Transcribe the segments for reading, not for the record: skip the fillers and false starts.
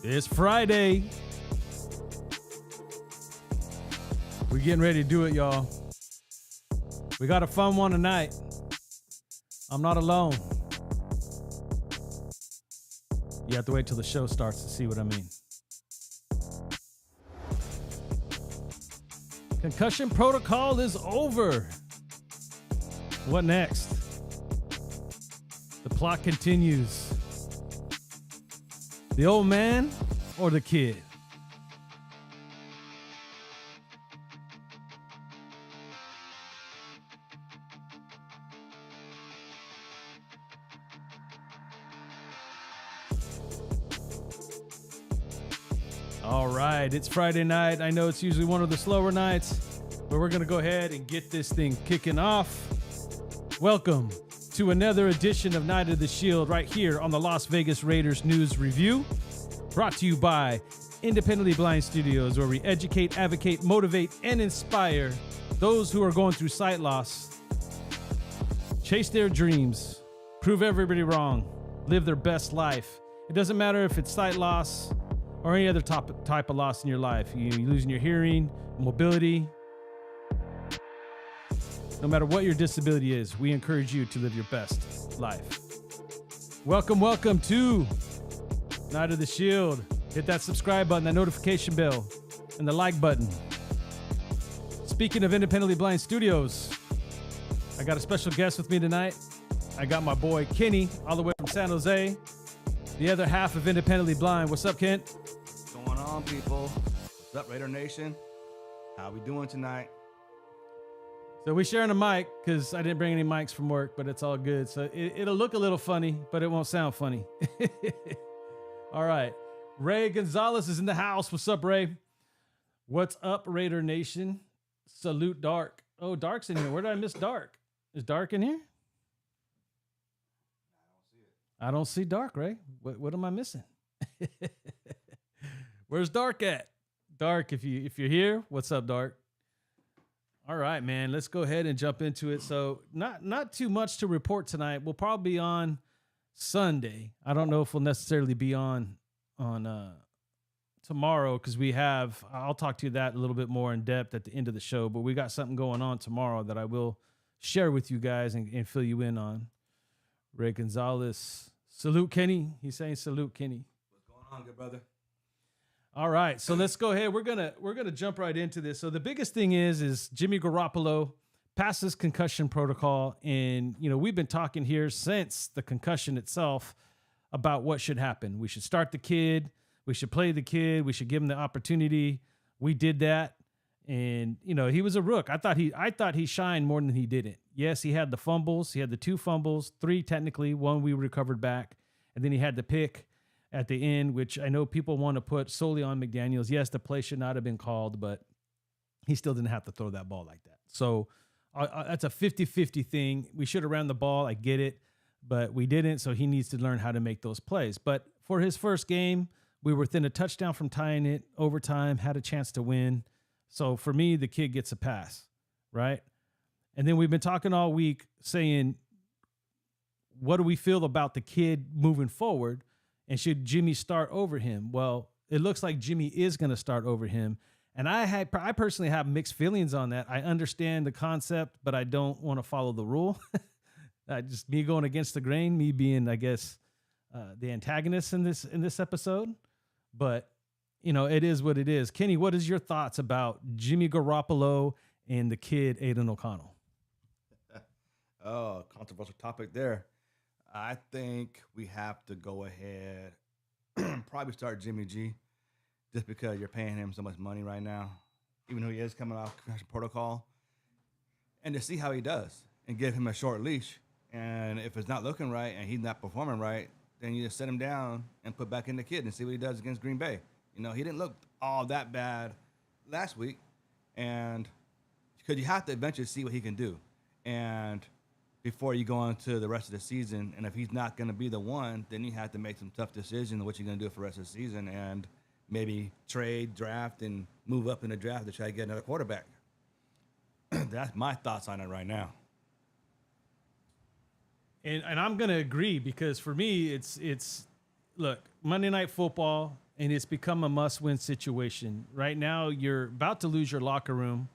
It's Friday. We're getting ready to do it, y'all. We got a fun one tonight. I'm not alone. You have to wait till the show starts to see what I mean. Concussion protocol is over. What next? The plot continues. The old man or the kid? All right, it's Friday night. I know it's usually one of the slower nights, but we're going to go ahead and get this thing kicking off. Welcome to another edition of Night of the Shield right here on the Las Vegas Raiders News Review, brought to you by Independently Blind Studios, where we educate, advocate, motivate, and inspire those who are going through sight loss. Chase their dreams, prove everybody wrong, live their best life. It doesn't matter if it's sight loss or any other type of loss in your life. You losing your hearing, mobility. No matter what your disability is, we encourage you to live your best life. Welcome to Night of the Shield. Hit that subscribe button, that notification bell, and the like button. Speaking of Independently Blind Studios, I got a special guest with me tonight. I got my boy Kenny, all the way from San Jose, the other half of Independently Blind. What's up, Kent? What's going on, people? What's up, Raider Nation? How we doing tonight? So we sharing a mic because I didn't bring any mics from work, but it's all good. So it'll look a little funny, but it won't sound funny. All right. Ray Gonzalez is in the house. What's up, Ray? What's up, Raider Nation? Salute Dark. Oh, Dark's in here. Where did I miss Dark? Is Dark in here? I don't see Dark, Ray. What am I missing? Where's Dark at? Dark, if you're here, what's up, Dark? All right, man. Let's go ahead and jump into it. So, not too much to report tonight. We'll probably be on Sunday. I don't know if we'll necessarily be on tomorrow because I'll talk to you that a little bit more in depth at the end of the show. But we got something going on tomorrow that I will share with you guys and fill you in on. Ray Gonzalez, salute Kenny. He's saying salute Kenny. What's going on, good brother? All right, so let's go ahead. We're gonna jump right into this. So the biggest thing is Jimmy Garoppolo passes concussion protocol, and we've been talking here since the concussion itself about what should happen. We should start the kid. We should play the kid. We should give him the opportunity. We did that, and he was a rook. I thought he shined more than he didn't. Yes, he had the fumbles. He had the 2 fumbles, 3 technically. 1 we recovered back, and then he had the pick at the end, which I know people want to put solely on McDaniels. Yes, the play should not have been called, but he still didn't have to throw that ball like that. So that's a 50-50 thing. We should have ran the ball. I get it, but we didn't. So he needs to learn how to make those plays. But for his first game, we were within a touchdown from tying it, overtime, had a chance to win. So for me, the kid gets a pass, right? And then we've been talking all week saying, what do we feel about the kid moving forward? And should Jimmy start over him? Well, it looks like Jimmy is going to start over him. And I personally have mixed feelings on that. I understand the concept, but I don't want to follow the rule. Just me going against the grain, me being, I guess, the antagonist in this episode. But, it is what it is. Kenny, what is your thoughts about Jimmy Garoppolo and the kid, Aiden O'Connell? Oh, controversial topic there. I think we have to go ahead, probably start Jimmy G, just because you're paying him so much money right now, even though he is coming off concussion protocol, and to see how he does and give him a short leash And if it's not looking right and he's not performing right, then you just set him down and put back in the kid and see what he does against Green Bay. You know, he didn't look all that bad last week, and because you have to eventually see what he can do, and before you go on to the rest of the season. And if he's not going to be the one, then you have to make some tough decisions on what you're going to do for the rest of the season, and maybe trade, draft, and move up in the draft to try to get another quarterback. That's my thoughts on it right now. And I'm gonna agree, because for me it's look, Monday Night Football, and it's become a must-win situation. Right now, you're about to lose your locker room.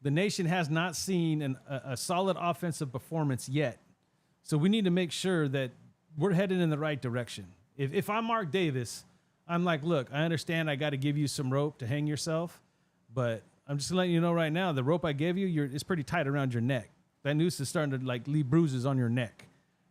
The nation has not seen a solid offensive performance yet, so we need to make sure that we're headed in the right direction. If I'm Mark Davis, I'm like, look, I understand I got to give you some rope to hang yourself, but I'm just letting you know right now, the rope I gave you, it's pretty tight around your neck. That noose is starting to like leave bruises on your neck.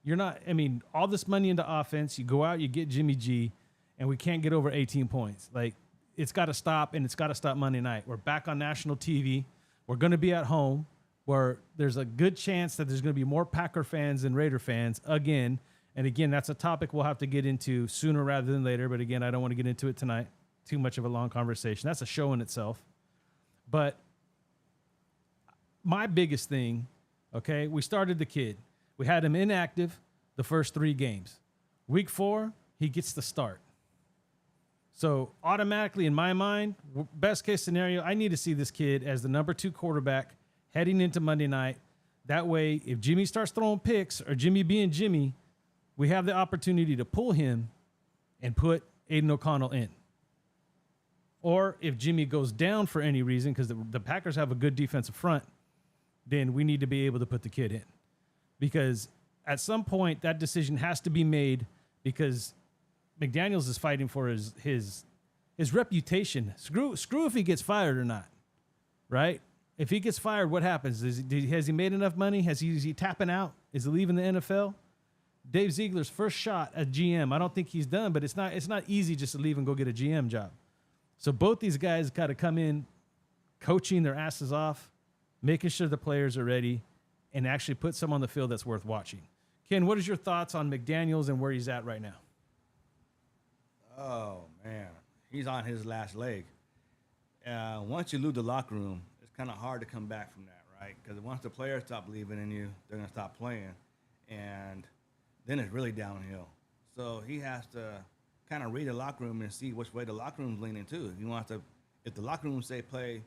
You're not, I mean, all this money into offense, you go out, you get Jimmy G, and we can't get over 18 points. Like, it's got to stop, and it's got to stop Monday night. We're back on national TV. We're going to be at home, where there's a good chance that there's going to be more Packer fans than Raider fans again. And again, that's a topic we'll have to get into sooner rather than later. But again, I don't want to get into it tonight. Too much of a long conversation. That's a show in itself. But my biggest thing, okay, we started the kid. We had him inactive the first 3 games. Week 4, he gets the start. So automatically, in my mind, best case scenario, I need to see this kid as the number 2 quarterback heading into Monday night. That way, if Jimmy starts throwing picks, or Jimmy being Jimmy, we have the opportunity to pull him and put Aiden O'Connell in. Or if Jimmy goes down for any reason, because the Packers have a good defensive front, then we need to be able to put the kid in. Because at some point, that decision has to be made, because McDaniels is fighting for his reputation. Screw if he gets fired or not, right? If he gets fired, what happens? Has he made enough money? Is he tapping out? Is he leaving the NFL? Dave Ziegler's first shot at GM. I don't think he's done, but it's not easy just to leave and go get a GM job. So both these guys got to come in, coaching their asses off, making sure the players are ready, and actually put some on the field that's worth watching. Ken, what is your thoughts on McDaniels and where he's at right now? Oh, man. He's on his last leg. Once you lose the locker room, it's kind of hard to come back from that, right? Because once the players stop believing in you, they're going to stop playing. And then it's really downhill. So he has to kind of read the locker room and see which way the locker room's leaning to. If the locker room say play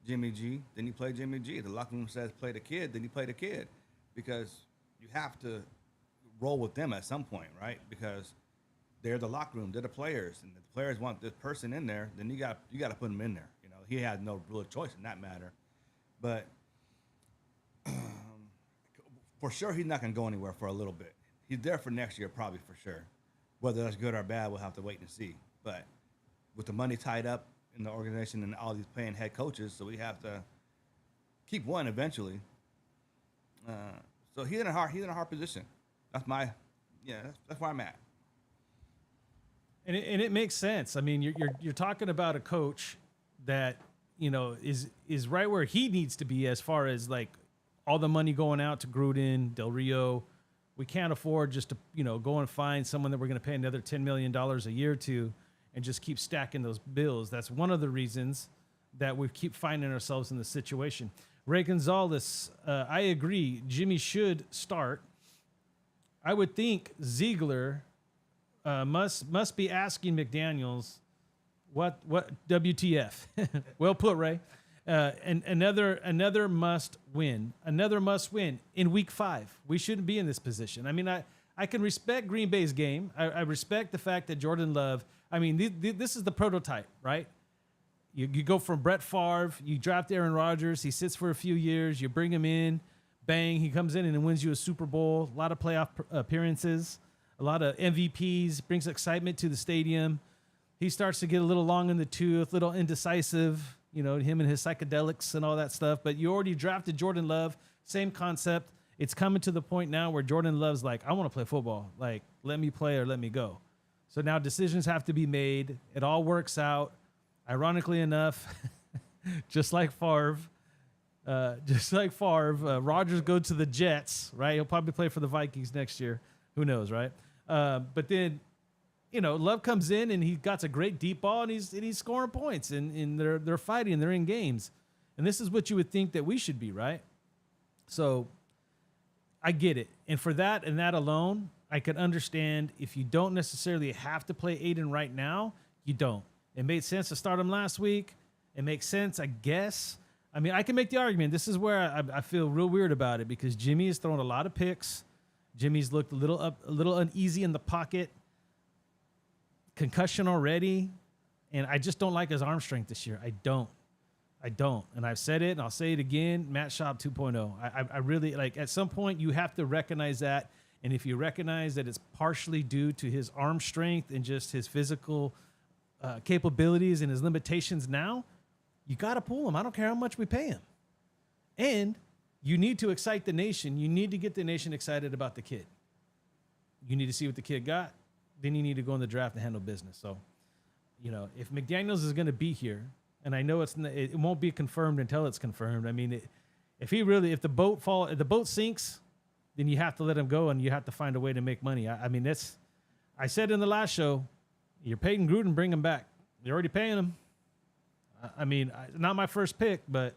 Jimmy G, then you play Jimmy G. If the locker room says play the kid, then you play the kid. Because you have to roll with them at some point, right? Because they're the locker room, they're the players, and if the players want this person in there, then you got to put him in there. You know, he had no real choice in that matter. But for sure, he's not going to go anywhere for a little bit. He's there for next year, probably, for sure. Whether that's good or bad, we'll have to wait and see. But with the money tied up in the organization and all these paying head coaches, so we have to keep one eventually. So he's in a hard position. That's where I'm at. And it makes sense. I mean, you're talking about a coach that, you know, is right where he needs to be as far as like all the money going out to Gruden, Del Rio. We can't afford just to, you know, go and find someone that we're going to pay another $10 million a year to and just keep stacking those bills. That's one of the reasons that we keep finding ourselves in this situation. Ray Gonzalez, I agree. Jimmy should start. I would think Ziegler must be asking McDaniels what WTF. Well put, Ray. And another must win in week 5. We shouldn't be in this position. I mean, I can respect Green Bay's game. I respect the fact that Jordan Love, I mean, this is the prototype, right? You go from Brett Favre, you draft Aaron Rodgers, he sits for a few years, you bring him in, bang, he comes in and wins you a Super Bowl, a lot of playoff appearances, a lot of MVPs, brings excitement to the stadium. He starts to get a little long in the tooth, a little indecisive, you know, him and his psychedelics and all that stuff. But you already drafted Jordan Love, same concept. It's coming to the point now where Jordan Love's like, I want to play football. Like, let me play or let me go. So now decisions have to be made. It all works out. Ironically enough, just like Favre, Just like Favre, Rodgers go to the Jets, right? He'll probably play for the Vikings next year. Who knows, right? But then, Love comes in and he got a great deep ball and he's scoring points and they're fighting, they're in games. And this is what you would think that we should be, right? So I get it. And for that and that alone, I could understand if you don't necessarily have to play Aiden right now, you don't. It made sense to start him last week. It makes sense, I guess. I mean, I can make the argument. This is where I feel real weird about it because Jimmy has thrown a lot of picks. Jimmy's looked a little uneasy in the pocket. Concussion already. And I just don't like his arm strength this year. I don't. And I've said it and I'll say it again. Matt Schaub 2.0. I really at some point you have to recognize that. And if you recognize that it's partially due to his arm strength and just his physical capabilities and his limitations now, you got to pull him. I don't care how much we pay him. And you need to excite the nation. You need to get the nation excited about the kid. You need to see what the kid got. Then you need to go in the draft and handle business. So, if McDaniels is going to be here, and I know it won't be confirmed until it's confirmed. I mean, if the boat sinks, then you have to let him go and you have to find a way to make money. I said in the last show, you're Peyton Gruden, bring him back. You're already paying him. Not my first pick, but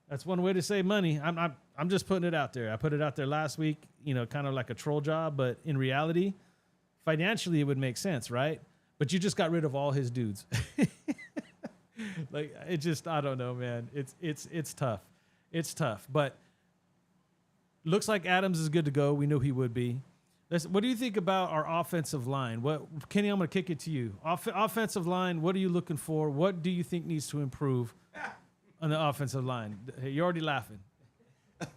that's one way to save money. I'm just putting it out there. I put it out there last week, kind of like a troll job, but in reality, financially it would make sense, right? But you just got rid of all his dudes. I don't know, man. It's tough. It's tough, but looks like Adams is good to go. We knew he would be. What do you think about our offensive line? Kenny, I'm going to kick it to you. Offensive line, what are you looking for? What do you think needs to improve on the offensive line? You're already laughing.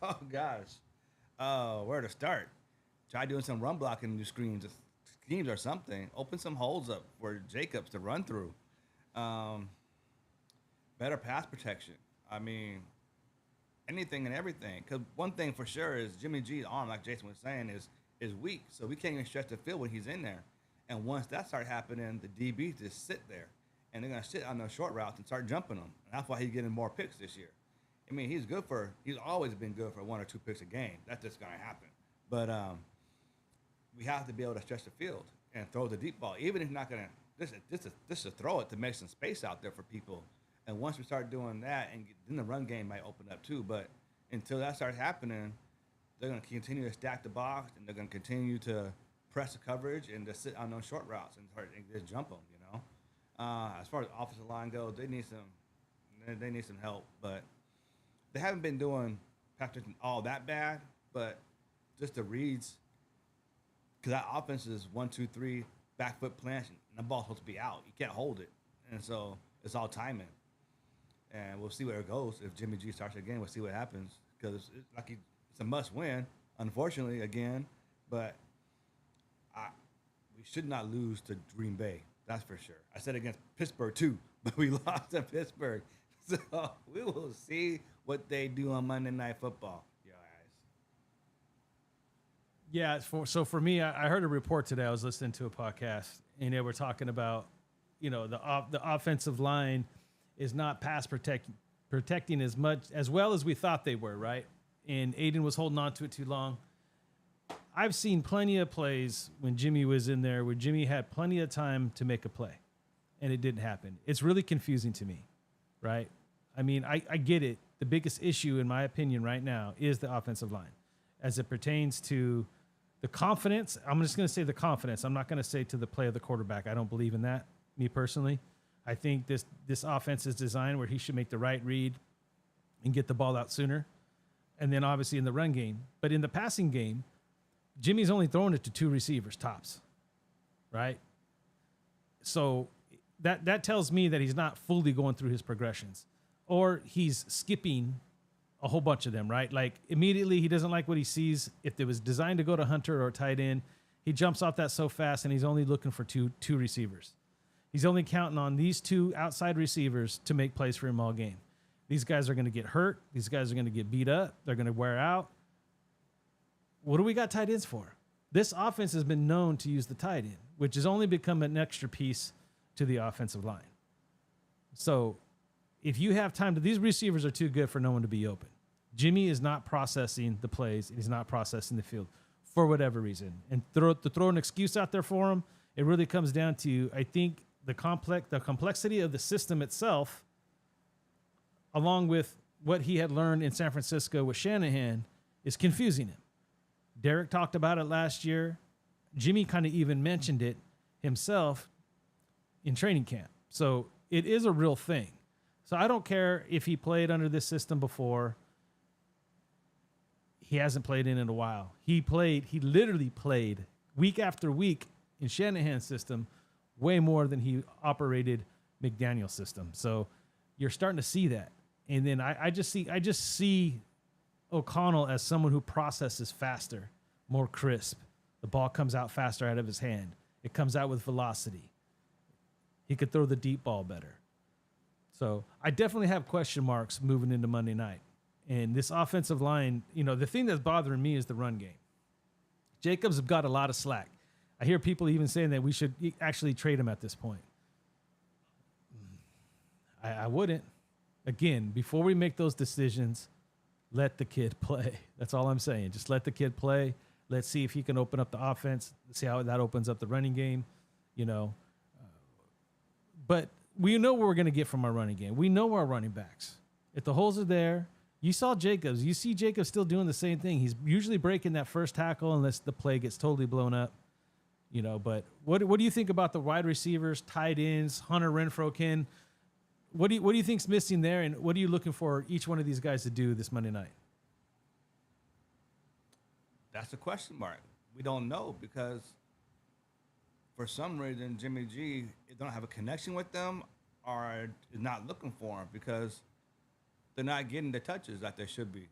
Oh, gosh. Where to start? Try doing some run blocking new schemes or something. Open some holes up for Jacobs to run through. Better pass protection. Anything and everything. Because one thing for sure is Jimmy G's arm, like Jason was saying, is weak, so we can't even stretch the field when he's in there. And once that starts happening, the DBs just sit there, and they're going to sit on those short routes and start jumping them. And that's why he's getting more picks this year. He's always been good for 1 or 2 picks a game. That's just going to happen. But we have to be able to stretch the field and throw the deep ball, even if you're not going to just to throw it to make some space out there for people. And once we start doing that, then the run game might open up too. But until that starts happening, they're going to continue to stack the box, and they're going to continue to press the coverage and just sit on those short routes and just jump them. As far as offensive line goes, they need some help, but they haven't been doing practicing all that bad. But just the reads, because that offense is 1, 2, 3 back foot plants, and the ball's supposed to be out. You can't hold it, and so it's all timing. And we'll see where it goes. If Jimmy G starts again, we'll see what happens, because it's a must-win, unfortunately, again. But we should not lose to Green Bay. That's for sure. I said against Pittsburgh, too, but we lost to Pittsburgh. So we will see what they do on Monday Night Football, you guys. Yeah, so for me, I heard a report today. I was listening to a podcast, and they were talking about, the offensive line is not pass protecting as well as we thought they were, right? And Aiden was holding on to it too long. I've seen plenty of plays when Jimmy was in there where Jimmy had plenty of time to make a play, and it didn't happen. It's really confusing to me, right? I get it. The biggest issue, in my opinion, right now is the offensive line as it pertains to the confidence. I'm just going to say the confidence. I'm not going to say to the play of the quarterback. I don't believe in that, me personally. I think this offense is designed where he should make the right read and get the ball out sooner. And then obviously in the run game. But in the passing game, Jimmy's only throwing it to 2 receivers tops, right? So that tells me that he's not fully going through his progressions, or he's skipping a whole bunch of them, right? Like immediately he doesn't like what he sees. If it was designed to go to Hunter or tight end, he jumps off that so fast and he's only looking for two receivers. He's only counting on these 2 outside receivers to make plays for him all game. These guys are going to get hurt. These guys are going to get beat up. They're going to wear out. What do we got tight ends for? This offense has been known to use the tight end, which has only become an extra piece to the offensive line. So if you have time these receivers are too good for no one to be open. Jimmy is not processing the plays, and he's not processing the field for whatever reason. And to throw an excuse out there for him, it really comes down to, I think, the complexity of the system itself, along with what he had learned in San Francisco with Shanahan, is confusing him. Derek talked about it last year. Jimmy kind of even mentioned it himself in training camp. So it is a real thing. So I don't care if he played under this system before. He hasn't played in a while. He literally played week after week in Shanahan's system way more than he operated McDaniel's system. So you're starting to see that. And then I just see O'Connell as someone who processes faster, more crisp. The ball comes out faster out of his hand. It comes out with velocity. He could throw the deep ball better. So I definitely have question marks moving into Monday night. And this offensive line, the thing that's bothering me is the run game. Jacobs have got a lot of slack. I hear people even saying that we should actually trade him at this point. I wouldn't. Again, before we make those decisions, let the kid play. That's all I'm saying. Just let the kid play. Let's see if he can open up the offense. See how that opens up the running game, But we know what we're going to get from our running game. We know our running backs. If the holes are there, you saw Jacobs. You see Jacobs still doing the same thing. He's usually breaking that first tackle unless the play gets totally blown up. But what do you think about the wide receivers, tight ends, Hunter Renfrow, Ken? What do you think's missing there, and what are you looking for each one of these guys to do this Monday night? That's a question mark. We don't know because for some reason Jimmy G don't have a connection with them or is not looking for them because they're not getting the touches that they should be.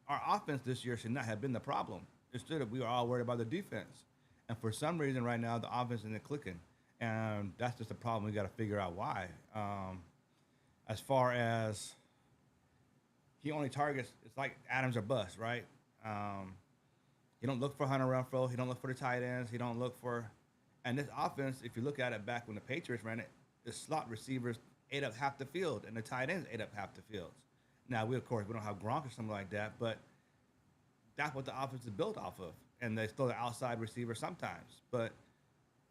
Our offense this year should not have been the problem. Instead of we were all worried about the defense. And for some reason right now the offense isn't clicking. And that's just a problem. We got to figure out why. As far as he only targets, it's like Adams or bust, right? He don't look for Hunter Renfrow. He don't look for the tight ends. He don't look for, and this offense, if you look at it back when the Patriots ran it, the slot receivers ate up half the field, and the tight ends ate up half the fields. Now we don't have Gronk or something like that, but that's what the offense is built off of, and they throw the outside receiver sometimes, but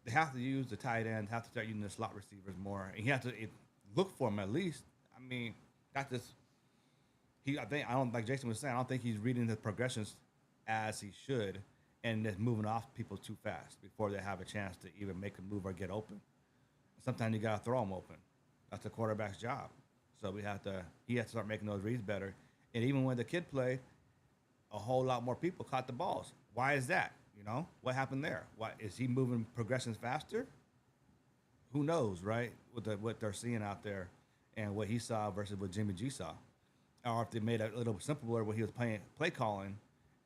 they have to use the tight end, have to start using the slot receivers more, and you have to look for them at least. I mean, that's just I don't like Jason was saying. I don't think he's reading the progressions as he should, and just moving off people too fast before they have a chance to even make a move or get open. Sometimes you gotta throw them open. That's the quarterback's job. So he has to start making those reads better. And even when the kid played, a whole lot more people caught the balls. Why is that? What happened there? Why is he moving progressions faster? Who knows, right? What they're seeing out there. And what he saw versus what Jimmy G saw. Or if they made it a little simpler when he was play calling,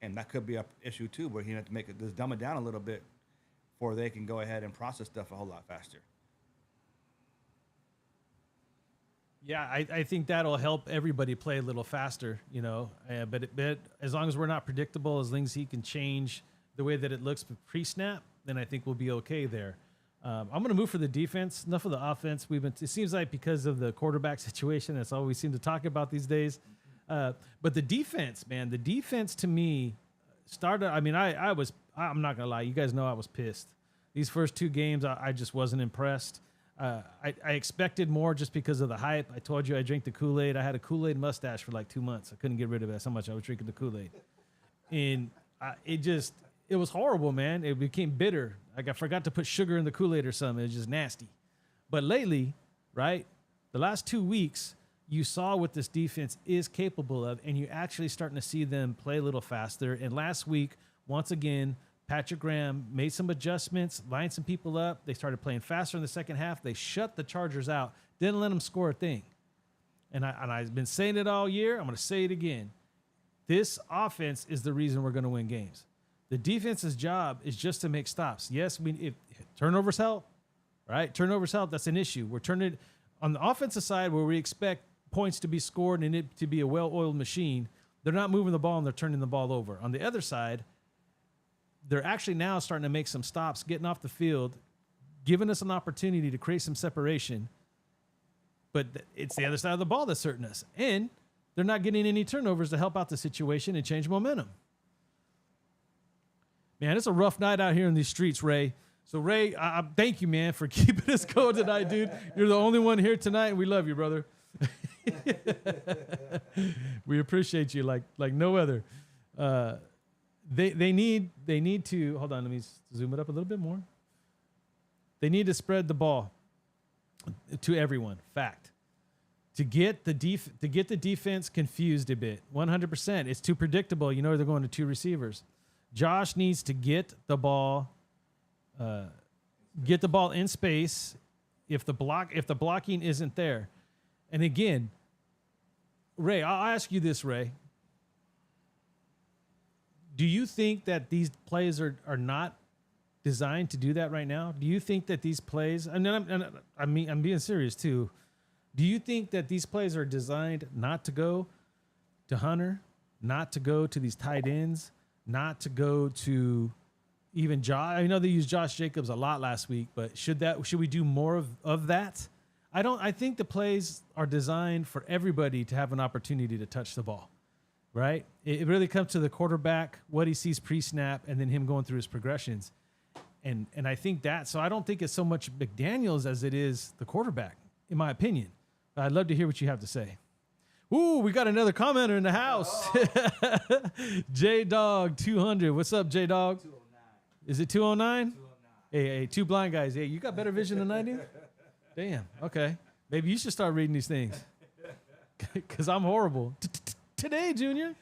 and that could be an issue too, where he had to just dumb it down a little bit before they can go ahead and process stuff a whole lot faster. Yeah, I think that'll help everybody play a little faster, but as long as we're not predictable, as long as he can change the way that it looks pre-snap, then I think we'll be okay there. I'm going to move for the defense. Enough of the offense. It seems like because of the quarterback situation, that's all we seem to talk about these days. But the defense, man, to me started. I mean, I'm not going to lie. You guys know I was pissed. These first two games, I just wasn't impressed. I expected more just because of the hype. I told you I drank the Kool-Aid. I had a Kool-Aid mustache for like 2 months. I couldn't get rid of it. That's how much I was drinking the Kool-Aid. And it was horrible, man. It became bitter. Like I forgot to put sugar in the Kool-Aid or something. It was just nasty. But lately, right, the last 2 weeks, you saw what this defense is capable of, and you're actually starting to see them play a little faster. And last week, once again, Patrick Graham made some adjustments, lined some people up. They started playing faster in the second half. They shut the Chargers out, didn't let them score a thing. And I've been saying it all year. I'm going to say it again. This offense is the reason we're going to win games. The defense's job is just to make stops. Yes, if turnovers help, right? Turnovers help. That's an issue. We're turning on the offensive side where we expect points to be scored and it to be a well-oiled machine. They're not moving the ball and they're turning the ball over. On the other side, they're actually now starting to make some stops, getting off the field, giving us an opportunity to create some separation. But it's the other side of the ball that's hurting us. And they're not getting any turnovers to help out the situation and change momentum. Man, it's a rough night out here in these streets, Ray. So, Ray, I thank you, man, for keeping us going tonight, dude. You're the only one here tonight, and we love you, brother. We appreciate you like no other. They need to hold on. Let me zoom it up a little bit more. They need to spread the ball to everyone. Fact. To get the defense confused a bit. 100%. It's too predictable. You know they're going to two receivers. Josh needs to get the ball in space if the blocking isn't there. And again, Ray, I'll ask you this, Ray. Do you think that these plays are not designed to do that right now? Do you think that these plays, and I'm being serious too. Do you think that these plays are designed not to go to Hunter, not to go to these tight ends, not to go to even Josh? I know they used Josh Jacobs a lot last week, but should we do more of that? I think the plays are designed for everybody to have an opportunity to touch the ball, right? It really comes to the quarterback, what he sees pre-snap, and then him going through his progressions. And I think that, so I don't think it's so much McDaniels as it is the quarterback, in my opinion. I'd love to hear what you have to say. Ooh, we got another commenter in the house. J-Dog 200. What's up, J-Dog? 209. Is it 209? 209. Hey, two blind guys. Hey, you got better vision than I do? Damn. Okay. Maybe you should start reading these things. Because I'm horrible. Today, Junior.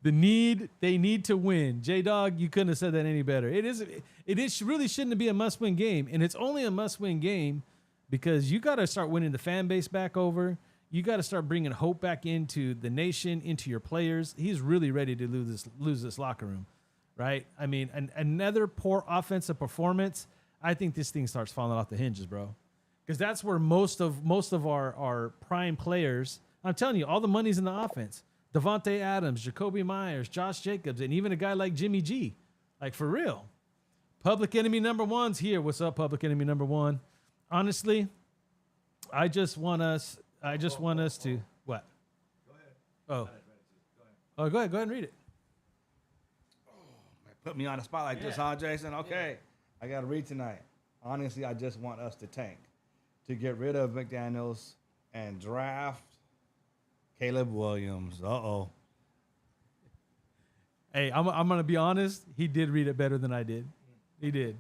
They need to win. J-Dog, you couldn't have said that any better. It really shouldn't be a must-win game. And it's only a must-win game because you got to start winning the fan base back over. You got to start bringing hope back into the nation, into your players. He's really ready to lose this locker room, right? I mean, another poor offensive performance, I think this thing starts falling off the hinges, bro. Because that's where most of our prime players, I'm telling you, all the money's in the offense. Devontae Adams, Jacoby Myers, Josh Jacobs, and even a guy like Jimmy G. Like, for real. Public enemy number one's here. What's up, public enemy number one? Honestly, I just want us to what? Go ahead. Go ahead and read it. Put me on the spot like this, huh, Jason? Okay. Yeah. I got to read tonight. Honestly, I just want us to tank, to get rid of McDaniels and draft Caleb Williams. Uh-oh. Hey, I'm going to be honest. He did read it better than I did. He did.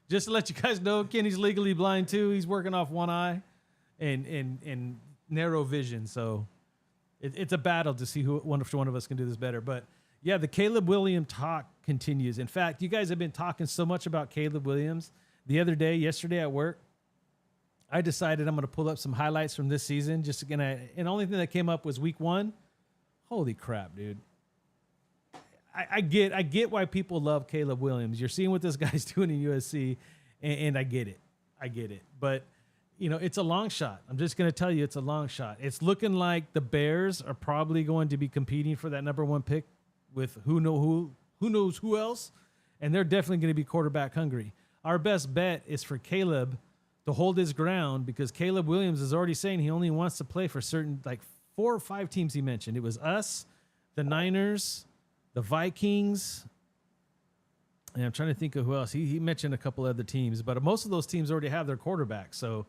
Just to let you guys know, Kenny's legally blind too. He's working off one eye and narrow vision. So it's a battle to see which one of us can do this better. But yeah, the Caleb Williams talk continues. In fact, you guys have been talking so much about Caleb Williams. Yesterday at work, I decided I'm going to pull up some highlights from this season. And the only thing that came up was week 1. Holy crap, dude. I get why people love Caleb Williams. You're seeing what this guy's doing in USC, and I get it. But, it's a long shot. I'm just going to tell you it's a long shot. It's looking like the Bears are probably going to be competing for that number 1 pick with who knows who else, and they're definitely going to be quarterback hungry. Our best bet is for Caleb to hold his ground because Caleb Williams is already saying he only wants to play for certain, like 4 or 5 teams he mentioned. It was us, the Niners, the Vikings, and I'm trying to think of who else. He mentioned a couple other teams, but most of those teams already have their quarterback. So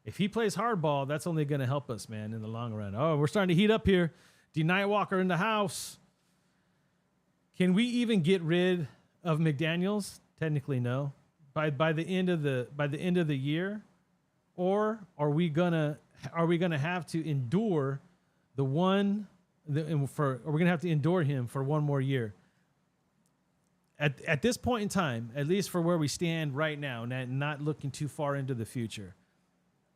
if he plays hardball, that's only going to help us, man, in the long run. Oh, we're starting to heat up here. D. Nightwalker in the house. Can we even get rid of McDaniels? Technically, no. By the end of the year, or are we gonna have to endure are we gonna have to endure him for one more year? At this point in time, at least for where we stand right now, not looking too far into the future,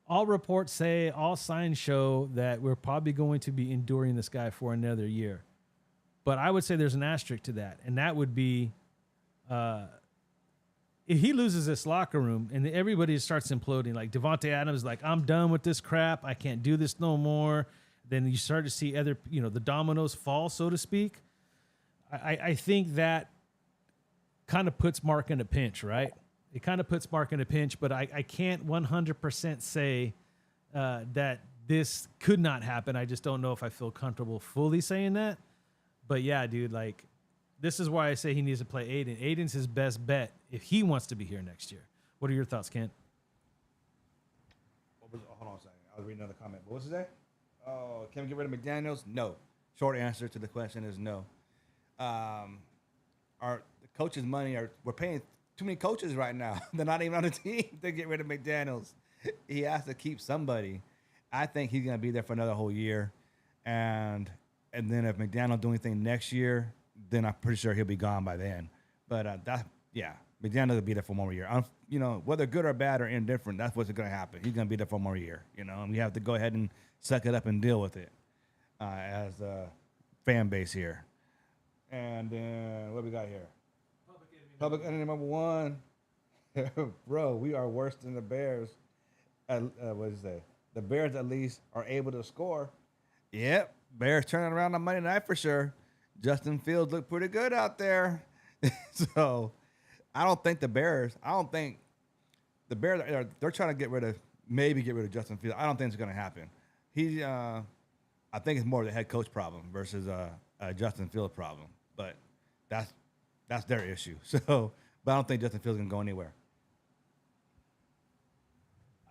all reports say, all signs show that we're probably going to be enduring this guy for another year. But I would say there's an asterisk to that, and that would be if he loses this locker room and everybody starts imploding, like Devontae Adams, like, I'm done with this crap. I can't do this no more. Then you start to see other, the dominoes fall, so to speak. I think that kind of puts Mark in a pinch, right? It kind of puts Mark in a pinch, but I can't 100% say that this could not happen. I just don't know if I feel comfortable fully saying that. But yeah, dude, like this is why I say he needs to play Aiden. Aiden's his best bet if he wants to be here next year. What are your thoughts, Kent? Hold on a second. I was reading another comment. What was it say? Oh, can we get rid of McDaniels? No. Short answer to the question is no. The coaches' money we're paying too many coaches right now. They're not even on the team to get rid of McDaniels. He has to keep somebody. I think he's gonna be there for another whole year, and then if McDaniel do anything next year, then I'm pretty sure he'll be gone by then. But McDaniel will be there for one more year. Whether good or bad or indifferent, that's what's gonna happen. He's gonna be there for one more year. And we have to go ahead and suck it up and deal with it as a fan base here. And then what we got here? Public enemy number one. Bro, we are worse than the Bears. What did you say? The Bears at least are able to score. Yep, Bears turning around on Monday night for sure. Justin Fields looked pretty good out there. So I don't think the Bears are they're trying to get rid of Justin Fields. I don't think it's going to happen. I think it's more of the head coach problem versus a Justin Fields problem. But that's their issue. So, but I don't think Justin Fields is going to go anywhere.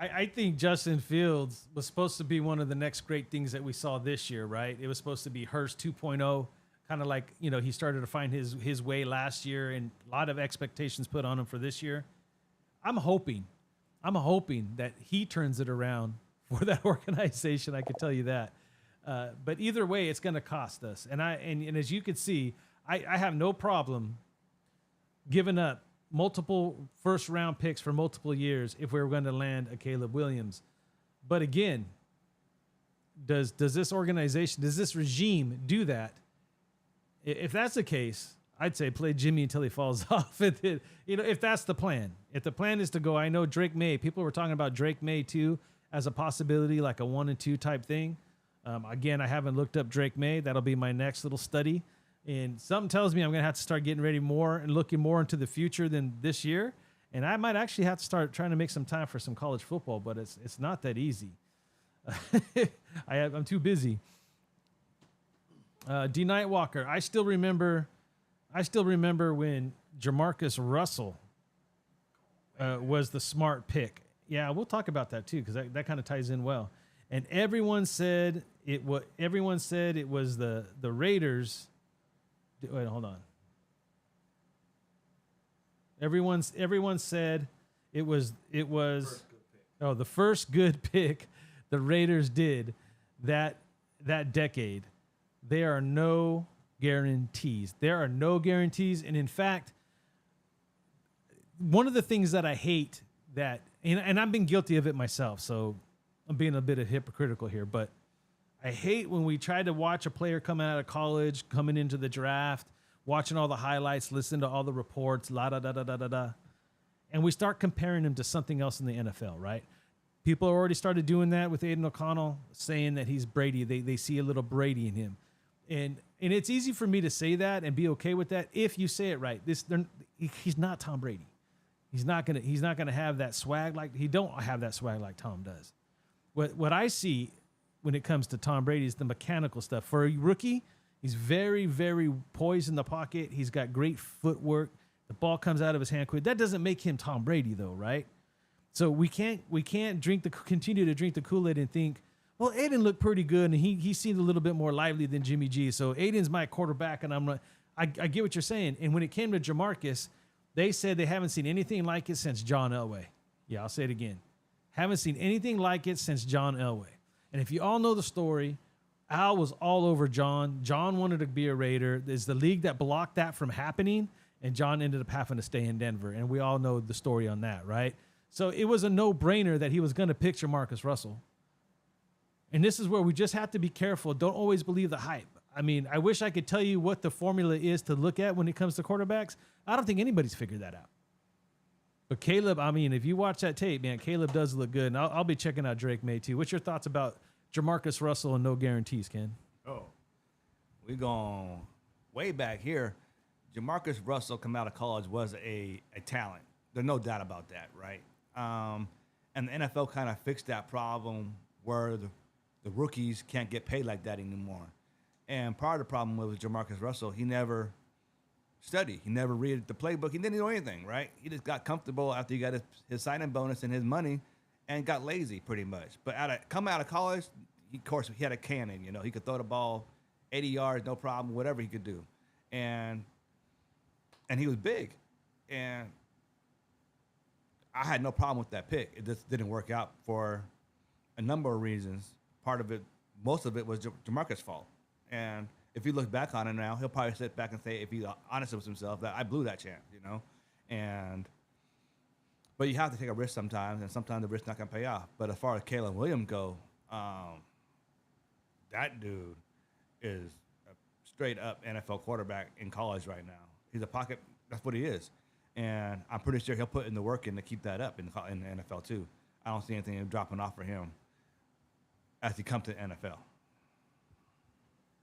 I think Justin Fields was supposed to be one of the next great things that we saw this year, right? It was supposed to be Hurst 2.0, kind of like, he started to find his way last year and a lot of expectations put on him for this year. I'm hoping that he turns it around for that organization. I can tell you that. But either way, it's going to cost us. And as you can see, I have no problem giving up multiple first-round picks for multiple years if we were going to land a Caleb Williams. But again, does this organization, does this regime do that? If that's the case, I'd say play Jimmy until he falls off. If that's the plan. If the plan is to go, I know Drake May. People were talking about Drake May too as a possibility, like a 1 and 2 type thing. Again, I haven't looked up Drake May. That'll be my next little study. And something tells me I'm going to have to start getting ready more and looking more into the future than this year. And I might actually have to start trying to make some time for some college football, but it's not that easy. I'm too busy. D. Nightwalker, I still remember when Jamarcus Russell was the smart pick. Yeah, we'll talk about that too, because that kind of ties in well. And everyone said it was the Raiders. Wait, hold on. Everyone said it was the first good pick the Raiders did that decade. There are no guarantees. And in fact, one of the things that I hate and I've been guilty of it myself, so I'm being a bit hypocritical here, but I hate when we try to watch a player coming out of college, coming into the draft, watching all the highlights, listening to all the reports, and we start comparing him to something else in the NFL, right? People already started doing that with Aiden O'Connell, saying that he's Brady. They see a little Brady in him. And it's easy for me to say that and be okay with that if you say it right. He's not Tom Brady. He's not gonna have that swag he don't have that swag like Tom does. What I see when it comes to Tom Brady is the mechanical stuff. For a rookie, he's very, very poised in the pocket. He's got great footwork. The ball comes out of his hand quick. That doesn't make him Tom Brady, though, right? So we can't continue to drink the Kool-Aid and think, well, Aiden looked pretty good and he seemed a little bit more lively than Jimmy G. So Aiden's my quarterback, and I get what you're saying. And when it came to Jamarcus, they said they haven't seen anything like it since John Elway. Yeah, I'll say it again. Haven't seen anything like it since John Elway. And if you all know the story, Al was all over John. John wanted to be a Raider. There's the league that blocked that from happening, and John ended up having to stay in Denver. And we all know the story on that, right? So it was a no-brainer that he was going to pick Jamarcus Russell. And this is where we just have to be careful. Don't always believe the hype. I mean, I wish I could tell you what the formula is to look at when it comes to quarterbacks. I don't think anybody's figured that out. But Caleb, I mean, if you watch that tape, man, Caleb does look good. And I'll be checking out Drake May, too. What's your thoughts about Jamarcus Russell and no guarantees, Ken? Oh, we going way back here. Jamarcus Russell coming out of college was a talent. There's no doubt about that, right? And the NFL kind of fixed that problem where the rookies can't get paid like that anymore. And part of the problem with Jamarcus Russell, he never studied. He never read the playbook. He didn't know anything, right? He just got comfortable after he got his signing bonus and his money and got lazy pretty much. But coming out of college, of course, he had a cannon. You know, he could throw the ball 80 yards, no problem, whatever he could do. And he was big. And I had no problem with that pick. It just didn't work out for a number of reasons. Part of it, most of it was Jamarcus' fault. And if you look back on it now, he'll probably sit back and say, if he's honest with himself, that I blew that chance, you know? But you have to take a risk sometimes, and sometimes the risk's not going to pay off. But as far as Caleb Williams go, that dude is a straight-up NFL quarterback in college right now. He's a pocket. That's what he is. And I'm pretty sure he'll put in the work in to keep that up in the NFL too. I don't see anything dropping off for him as he comes to the NFL.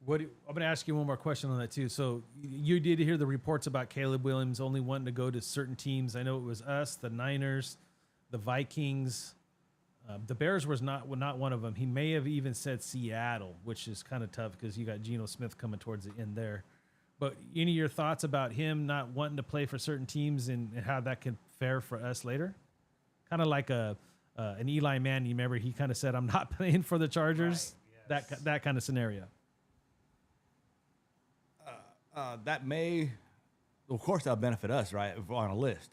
I'm going to ask you one more question on that too. So you did hear the reports about Caleb Williams only wanting to go to certain teams. I know it was us, the Niners, the Vikings. The Bears was not one of them. He may have even said Seattle, which is kind of tough because you got Geno Smith coming towards the end there. But any of your thoughts about him not wanting to play for certain teams and how that can fare for us later? Kind of like an Eli Manning. Remember, he kind of said, "I'm not playing for the Chargers." Right, yes. That kind of scenario. That may, of course, that'll benefit us, right? If we're on a list.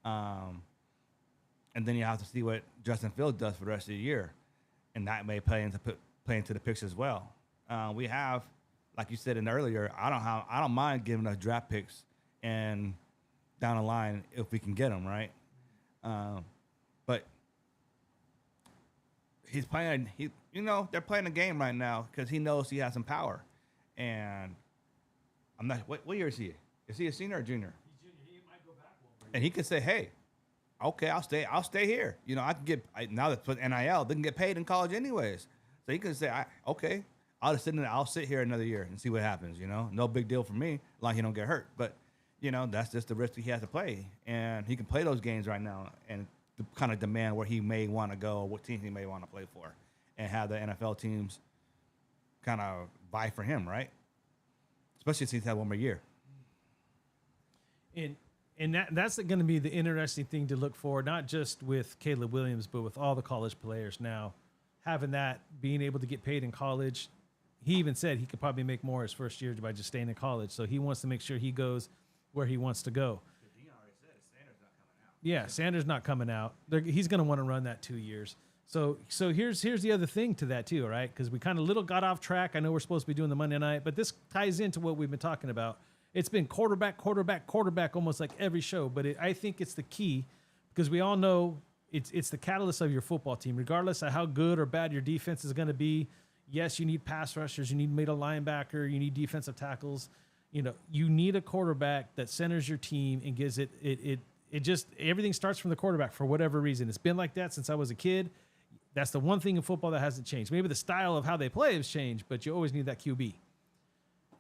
And then you have to see what Justin Fields does for the rest of the year, and that may play into the picture as well. We have. Like you said in earlier, I don't mind giving us draft picks and down the line if we can get them, right? But he's playing. They're playing a game right now because he knows he has some power. And I'm not. What year is he? Is he a senior or junior? He's junior. He might go back one. And he could say, "Hey, okay, I'll stay here. You know, I can get now that with NIL, they can get paid in college anyways. So he can say, okay." I'll sit here another year and see what happens, you know. No big deal for me, as long as he don't get hurt. But, you know, that's just the risk he has to play. And he can play those games right now and kind of demand where he may want to go, what team he may want to play for, and have the NFL teams kind of vie for him, right? Especially since he's had one more year. And that's going to be the interesting thing to look for, not just with Caleb Williams, but with all the college players now. Having that, being able to get paid in college. He even said he could probably make more his first year by just staying in college. So he wants to make sure he goes where he wants to go. He already said Sanders not coming out. Yeah, Sanders not coming out. He's going to want to run that 2 years. So here's the other thing to that too, right? Because we kind of got off track. I know we're supposed to be doing the Monday night, but this ties into what we've been talking about. It's been quarterback almost like every show. But I think it's the key because we all know it's the catalyst of your football team, regardless of how good or bad your defense is going to be. Yes, you need pass rushers, you need middle linebacker, you need defensive tackles. You know, you need a quarterback that centers your team and gives it just everything starts from the quarterback for whatever reason. It's been like that since I was a kid. That's the one thing in football that hasn't changed. Maybe the style of how they play has changed, but you always need that QB.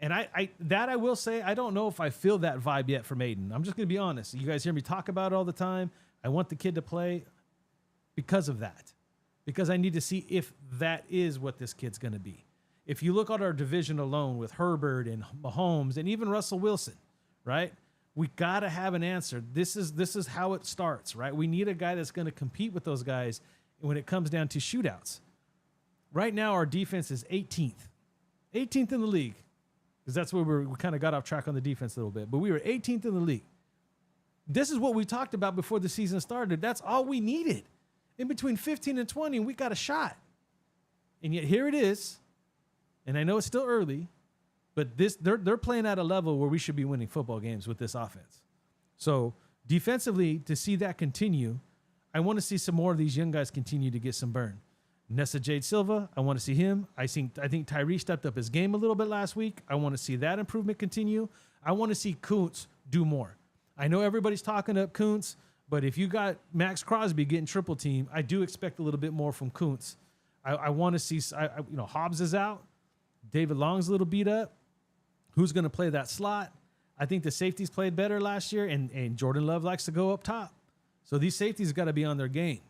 And I will say, I don't know if I feel that vibe yet from Aiden. I'm just going to be honest. You guys hear me talk about it all the time. I want the kid to play because of that. Because I need to see if that is what this kid's going to be. If you look at our division alone with Herbert and Mahomes and even Russell Wilson, right? We got to have an answer. This is how it starts, right? We need a guy that's going to compete with those guys when it comes down to shootouts. Right now, our defense is 18th in the league. Because that's where we kind of got off track on the defense a little bit. But we were 18th in the league. This is what we talked about before the season started. That's all we needed. In between 15 and 20, we got a shot. And yet here it is. And I know it's still early, but they're playing at a level where we should be winning football games with this offense. So defensively, to see that continue, I want to see some more of these young guys continue to get some burn. Nessa Jade Silva, I want to see him. I think Tyree stepped up his game a little bit last week. I want to see that improvement continue. I want to see Kuntz do more. I know everybody's talking up Kuntz, but if you got Max Crosby getting triple team, I do expect a little bit more from Kuntz. I want to see, Hobbs is out. David Long's a little beat up. Who's going to play that slot? I think the safeties played better last year, and Jordan Love likes to go up top. So these safeties got to be on their game.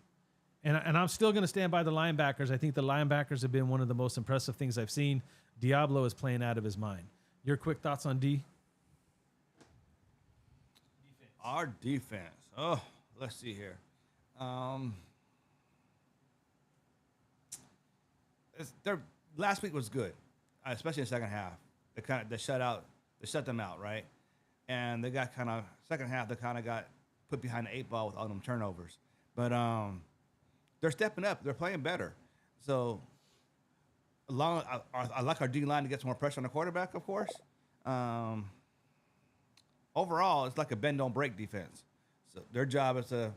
And I'm still going to stand by the linebackers. I think the linebackers have been one of the most impressive things I've seen. Diablo is playing out of his mind. Your quick thoughts on D? Our defense. Oh, let's see here. Their last week was good, especially in the second half. They shut them out, right? And they got kind of second half. They kind of got put behind the 8 ball with all them turnovers. But they're stepping up. They're playing better. So I like our D line to get some more pressure on the quarterback, of course. Overall, it's like a bend don't break defense. So their job is to,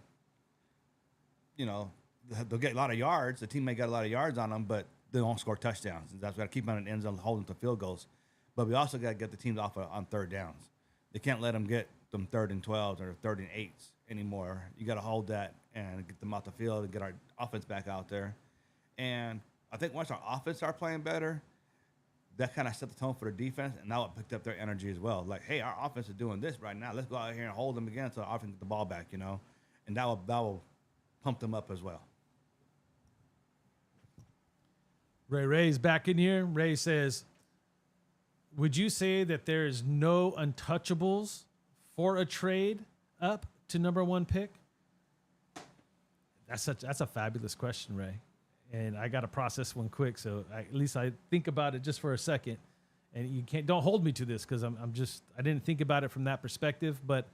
they'll get a lot of yards. The team may get a lot of yards on them, but they won't score touchdowns. And that's got to keep them in the end zone, hold them to field goals. But we also got to get the teams off on third downs. They can't let them get them 3rd and 12s or 3rd and 8s anymore. You got to hold that and get them off the field and get our offense back out there. And I think once our offense start playing better, that kind of set the tone for the defense, and now it picked up their energy as well. Like, hey, our offense is doing this right now. Let's go out here and hold them again until our offense get the ball back, and that will pump them up as well. Ray's back in here. Ray says, would you say that there is no untouchables for a trade up to number 1 pick? That's a fabulous question, Ray. And I got to process one quick, so at least I think about it just for a second. And don't hold me to this because I didn't think about it from that perspective. But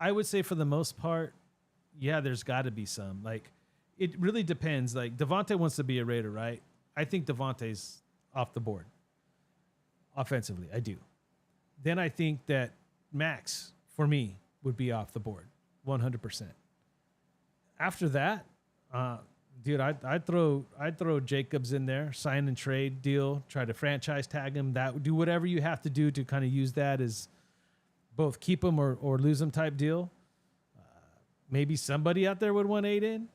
I would say for the most part, yeah, there's got to be some. Like, it really depends. Like, Devontae wants to be a Raider, right? I think Devontae's off the board offensively. I do. Then I think that Max, for me, would be off the board 100%. After that, dude, I'd throw Jacobs in there, sign and trade deal, try to franchise tag him. Do whatever you have to do to kind of use that as both keep him or lose him type deal. Maybe somebody out there would want Aiden.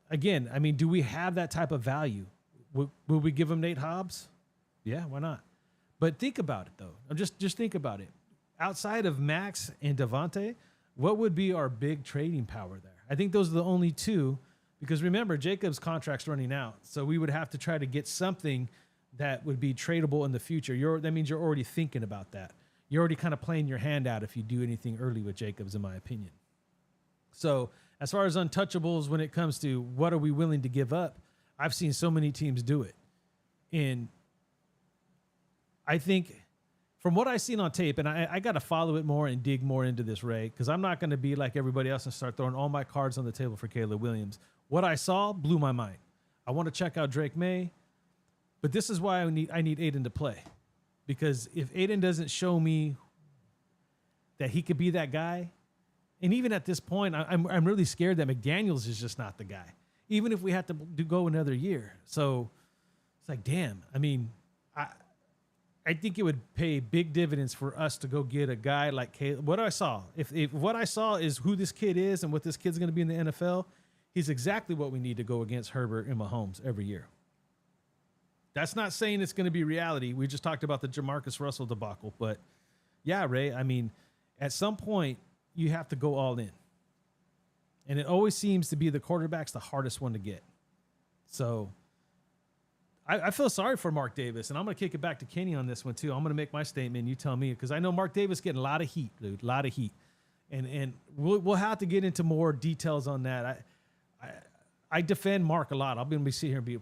Again, I mean, do we have that type of value? Would we give him Nate Hobbs? Yeah, why not? But think about it though. Just think about it. Outside of Max and Devontae, what would be our big trading power there? I think those are the only two. Because remember, Jacob's contract's running out. So we would have to try to get something that would be tradable in the future. That means you're already thinking about that. You're already kind of playing your hand out if you do anything early with Jacobs, in my opinion. So as far as untouchables, when it comes to what are we willing to give up, I've seen so many teams do it. And I think from what I've seen on tape, and I got to follow it more and dig more into this, Ray, because I'm not going to be like everybody else and start throwing all my cards on the table for Caleb Williams. What I saw blew my mind. I want to check out Drake May, but this is why I need Aiden to play. Because if Aiden doesn't show me that he could be that guy, and even at this point, I'm really scared that McDaniels is just not the guy, even if we have to go another year. So it's like, damn. I mean, I think it would pay big dividends for us to go get a guy like Caleb. What I saw, if what I saw is who this kid is and what this kid's going to be in the NFL, he's exactly what we need to go against Herbert and Mahomes every year. That's not saying it's going to be reality. We just talked about the Jamarcus Russell debacle. But, yeah, Ray, I mean, at some point, you have to go all in. And it always seems to be the quarterback's the hardest one to get. So I feel sorry for Mark Davis, and I'm going to kick it back to Kenny on this one, too. I'm going to make my statement. You tell me, because I know Mark Davis getting a lot of heat, dude, a lot of heat. And we'll have to get into more details on that. I defend Mark a lot. I'm going to be sitting here and be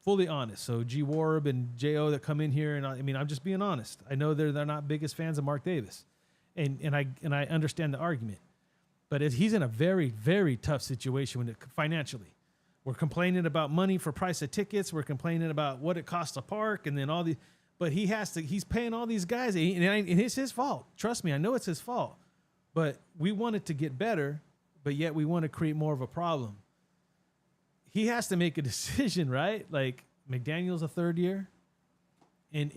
fully honest. So G Warb and Jo that come in here, and I'm just being honest. I know they're not biggest fans of Mark Davis, and I understand the argument, but he's in a very, very tough situation financially. We're complaining about money for price of tickets. We're complaining about what it costs to park, and then but he's paying all these guys, and it's his fault. Trust me, I know it's his fault. But we want it to get better, but yet we want to create more of a problem. He has to make a decision, right? Like, McDaniel's a third year. And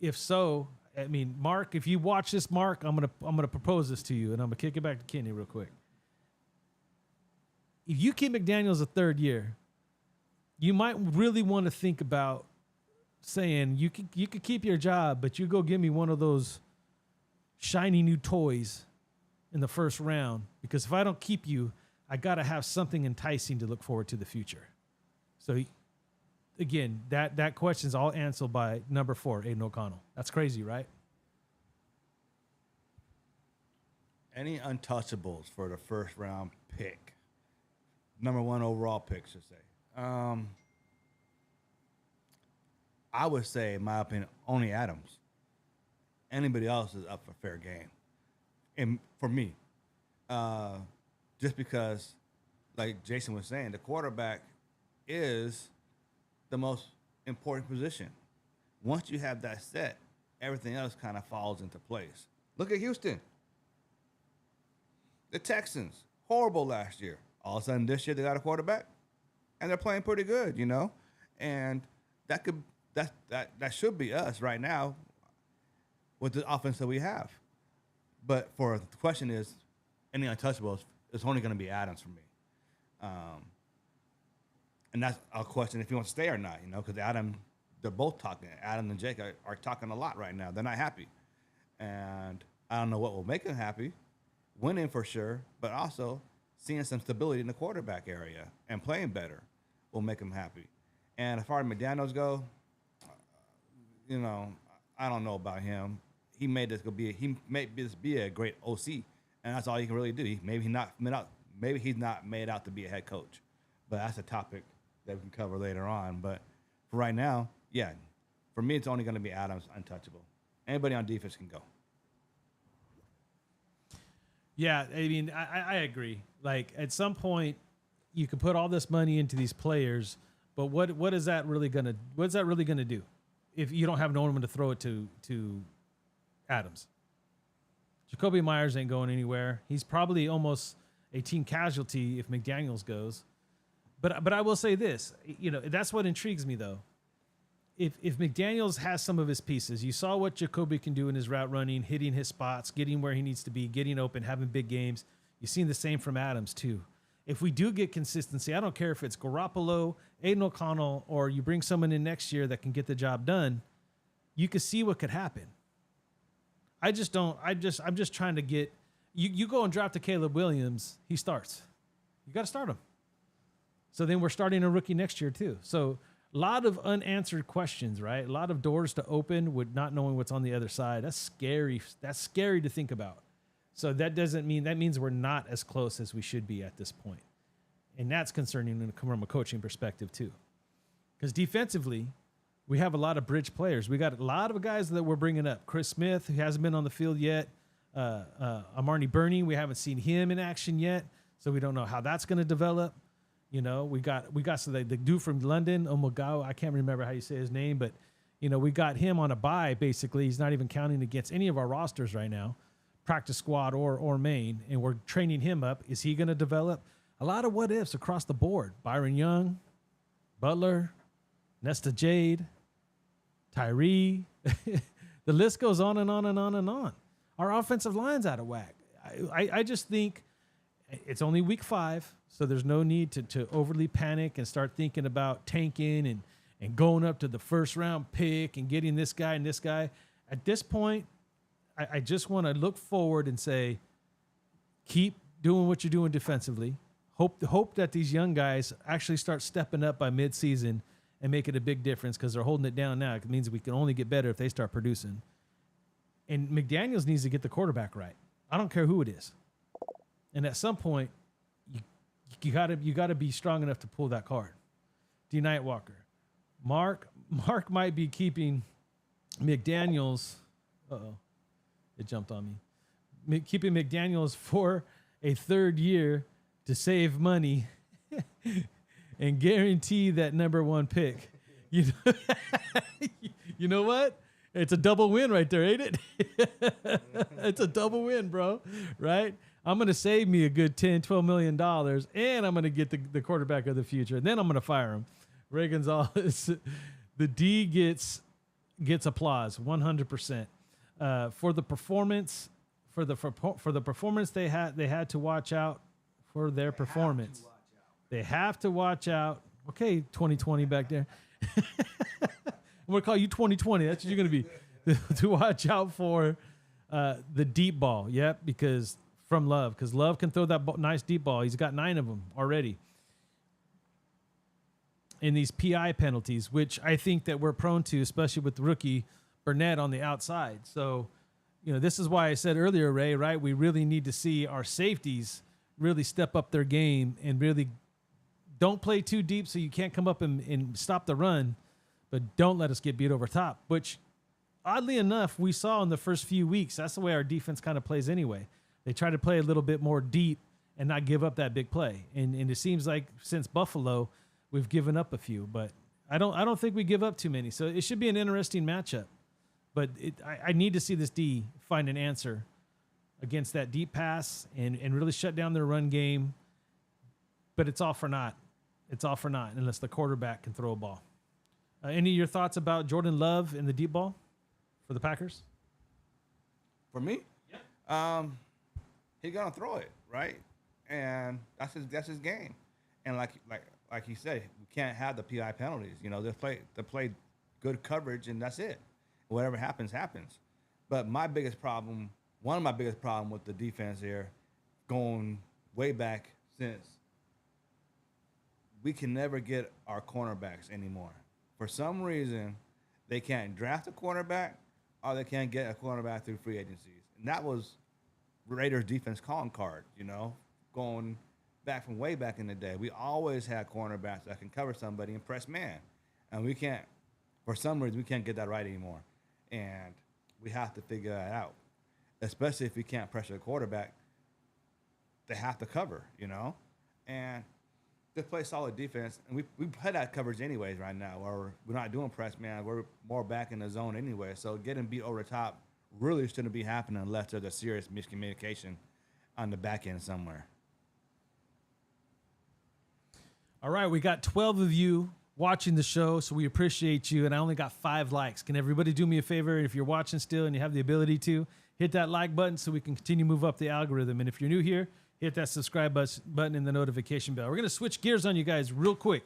if so, I mean, Mark, if you watch this, Mark, I'm gonna propose this to you, and I'm gonna kick it back to Kenny real quick. If you keep McDaniel's a third year, you might really want to think about saying you could keep your job, but you go give me one of those shiny new toys in the first round, because if I don't keep you, I got to have something enticing to look forward to the future. So again, that question's all answered by number 4, Aiden O'Connell. That's crazy, right? Any untouchables for the first round pick? Number 1 overall pick, should say. I would say, in my opinion, only Adams. Anybody else is up for fair game. And for me, just because, like Jason was saying, the quarterback is the most important position. Once you have that set, everything else kind of falls into place. Look at Houston. The Texans, horrible last year. All of a sudden this year they got a quarterback, and they're playing pretty good, you know? And that should be us right now with the offense that we have. But for the question is, any untouchables, it's only going to be Adams for me. And that's a question if he wants to stay or not, you know, because they're both talking. Adam and Jake are talking a lot right now. They're not happy. And I don't know what will make them happy. Winning for sure, but also seeing some stability in the quarterback area and playing better will make them happy. And as far as McDaniels go, you know, I don't know about him. He made this be a great OC, and that's all he can really do. Maybe he's not made out to be a head coach, but that's a topic that we can cover later on. But for right now, yeah, for me, it's only going to be Adams, untouchable. Anybody on defense can go. Yeah, I mean, I agree. Like, at some point, you can put all this money into these players, but what is that really gonna do if you don't have no one to throw it to Adams? Jacoby Myers ain't going anywhere. He's probably almost a team casualty if McDaniels goes. But I will say this, you know, that's what intrigues me though. If McDaniels has some of his pieces, you saw what Jacoby can do in his route running, hitting his spots, getting where he needs to be, getting open, having big games. You've seen the same from Adams too. If we do get consistency, I don't care if it's Garoppolo, Aiden O'Connell, or you bring someone in next year that can get the job done, you can see what could happen. I'm just trying to get, you go and draft a Caleb Williams, he starts. You got to start him. So then we're starting a rookie next year too. So a lot of unanswered questions, right? A lot of doors to open with not knowing what's on the other side. That's scary. That's scary to think about. So that means we're not as close as we should be at this point. And that's concerning from a coaching perspective too. Because defensively, we have a lot of bridge players. We got a lot of guys that we're bringing up. Chris Smith, who hasn't been on the field yet. Amarni Burney, we haven't seen him in action yet. So we don't know how that's going to develop. You know, we got so the dude from London, Omogao, I can't remember how you say his name, but, you know, we got him on a bye, basically. He's not even counting against any of our rosters right now, practice squad or main, and we're training him up. Is he going to develop? A lot of what ifs across the board. Byron Young, Butler, Nesta Jade, Tyree. The list goes on and on and on and on. Our offensive line's out of whack. I just think it's only week 5. So there's no need to overly panic and start thinking about tanking and going up to the first round pick and getting this guy and this guy. At this point, I just want to look forward and say, keep doing what you're doing defensively. Hope that these young guys actually start stepping up by midseason and make it a big difference because they're holding it down now. It means we can only get better if they start producing. And McDaniels needs to get the quarterback right. I don't care who it is. And at some point, you gotta be strong enough to pull that card. D. Nightwalker. Mark might be keeping McDaniels. It jumped on me. Keeping McDaniels for a third year to save money and guarantee that number 1 pick. You know what? It's a double win right there, ain't it? It's a double win, bro. Right? I'm going to save me a good $10, $12 million, and I'm going to get the quarterback of the future. And then I'm going to fire him. Ray Gonzalez, the D gets applause, 100%. For the performance, for the performance they had to watch out for their performance. They have to watch out. Okay, 2020 back there. I'm going to call you 2020. That's what you're going to be. To watch out for the deep ball. Yep, because from Love, because Love can throw that nice deep ball. He's got 9 of them already. In these PI penalties, which I think that we're prone to, especially with the rookie Burnett on the outside. So, this is why I said earlier, Ray, right? We really need to see our safeties really step up their game and really don't play too deep so you can't come up and stop the run, but don't let us get beat over top, which oddly enough, we saw in the first few weeks. That's the way our defense kind of plays anyway. They try to play a little bit more deep and not give up that big play. And it seems like since Buffalo, we've given up a few, but I don't think we give up too many. So it should be an interesting matchup. But I need to see this D find an answer against that deep pass and really shut down their run game. But it's all for naught. It's all for naught unless the quarterback can throw a ball. Any of your thoughts about Jordan Love and the deep ball for the Packers? For me? Yep. He's gonna throw it, right? And that's his game. And like you said, we can't have the PI penalties. They play good coverage and that's it. Whatever happens, happens. But one of my biggest problem with the defense here, going way back since, we can never get our cornerbacks anymore. For some reason, they can't draft a cornerback or they can't get a cornerback through free agencies. And that was Raiders defense calling card, going back from way back in the day. We always had cornerbacks that can cover somebody and press man. And for some reason, we can't get that right anymore. And we have to figure that out, especially if we can't pressure the quarterback. They have to cover, and just play solid defense. And we play that coverage anyways right now, or we're not doing press man. We're more back in the zone anyway. So getting beat over the top really shouldn't be happening unless there's a serious miscommunication on the back end somewhere. All right, we got 12 of you watching the show, so we appreciate you, and I only got 5 likes. Can everybody do me a favor? If you're watching still and you have the ability to, hit that like button so we can continue to move up the algorithm. And if you're new here, hit that subscribe button and the notification bell. We're going to switch gears on you guys real quick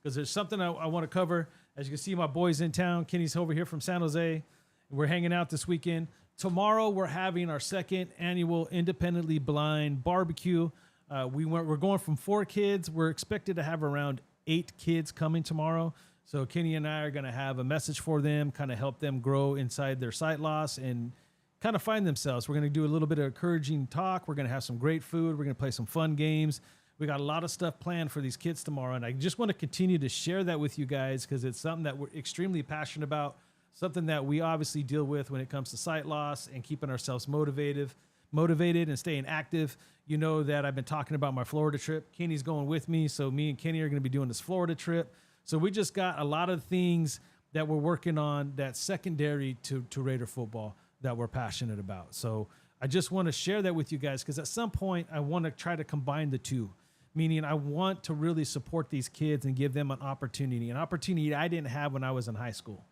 because there's something I want to cover. As you can see, my boy's in town. Kenny's over here from San Jose. We're hanging out this weekend. Tomorrow, we're having our 2nd annual Independently Blind Barbecue. We're going from 4 kids. We're expected to have around 8 kids coming tomorrow. So Kenny and I are going to have a message for them, kind of help them grow inside their sight loss and kind of find themselves. We're going to do a little bit of encouraging talk. We're going to have some great food. We're going to play some fun games. We got a lot of stuff planned for these kids tomorrow. And I just want to continue to share that with you guys because it's something that we're extremely passionate about, something that we obviously deal with when it comes to sight loss and keeping ourselves motivated and staying active. You know that I've been talking about my Florida trip. Kenny's going with me, so me and Kenny are going to be doing this Florida trip. So we just got a lot of things that we're working on that's secondary to Raider football that we're passionate about. So I just want to share that with you guys because at some point I want to try to combine the two, meaning I want to really support these kids and give them an opportunity I didn't have when I was in high school.